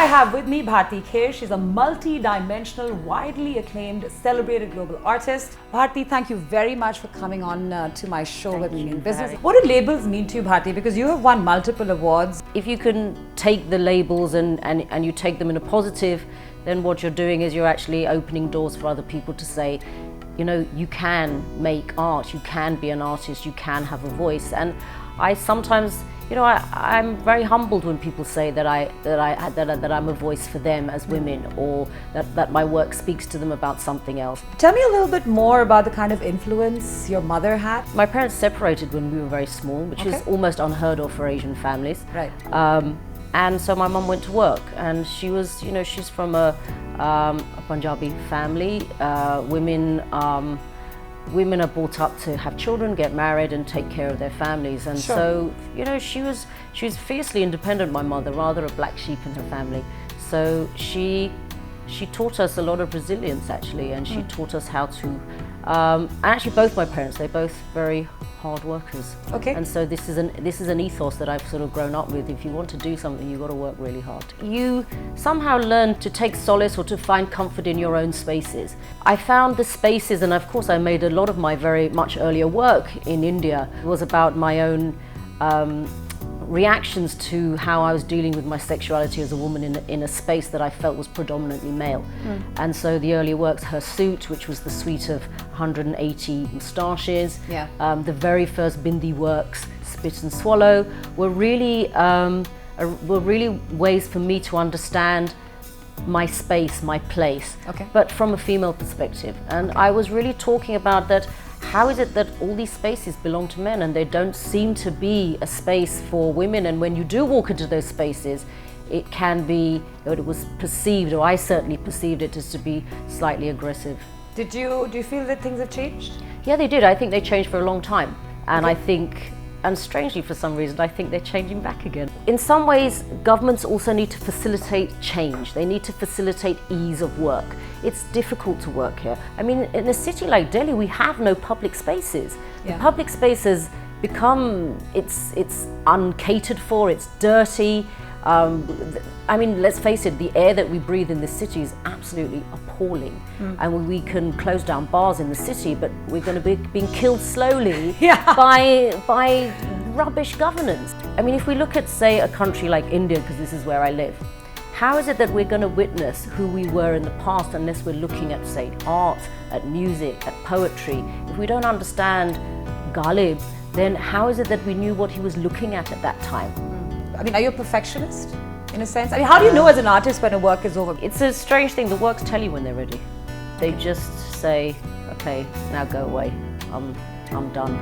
I have with me Bharti Kher. She's a multi-dimensional, widely acclaimed, celebrated global artist. Bharti, thank you very much for coming on to my show with me in business. What do labels mean to you, Bharti? Because you have won multiple awards. If you can take the labels and you take them in a positive, then what you're doing is you're actually opening doors for other people to say, you know, you can make art, you can be an artist, you can have a voice. And I sometimes, you know, I'm very humbled when people say that I'm a voice for them as women, or that my work speaks to them about something else. Tell me a little bit more about the kind of influence your mother had. My parents separated when we were very small, which is almost unheard of for Asian families. Right. And so my mum went to work, and she was, you know, she's from a Punjabi family. Women are brought up to have children, get married and take care of their families, and so, you know, she was fiercely independent, my mother, rather a black sheep in her family. So she taught us a lot of resilience, actually, and she taught us how to and actually both my parents, they're both very hard workers. Okay. And so this is an ethos that I've sort of grown up with. If you want to do something, you've got to work really hard. You somehow learn to take solace or to find comfort in your own spaces. I found the spaces, and of course I made a lot of my very much earlier work in India. It was about my own reactions to how I was dealing with my sexuality as a woman in a space that I felt was predominantly male. And so the earlier works, Her Suit, which was the suite of 180 moustaches, the very first Bindi works, Spit and Swallow, were really ways for me to understand my space, my place, but from a female perspective. And I was really talking about that. How is it that all these spaces belong to men and they don't seem to be a space for women? And when you do walk into those spaces, it can be, it was perceived, or I certainly perceived it as to be slightly aggressive. Do you feel that things have changed? Yeah, they did. I think they changed for a long time. And I think, and strangely for some reason, I think they're changing back again. In some ways, governments also need to facilitate change. They need to facilitate ease of work. It's difficult to work here. I mean, in a city like Delhi, we have no public spaces. The public spaces become, it's uncatered for, it's dirty. I mean, let's face it, the air that we breathe in this city is absolutely appalling. And we can close down bars in the city, but we're going to be being killed slowly by rubbish governance. I mean, if we look at, say, a country like India, because this is where I live, how is it that we're going to witness who we were in the past unless we're looking at, say, art, at music, at poetry? If we don't understand Ghalib, then how is it that we knew what he was looking at that time? I mean, are you a perfectionist, in a sense? I mean, how do you know as an artist when a work is over? It's a strange thing. The works tell you when they're ready. They just say, okay, now go away. I'm done.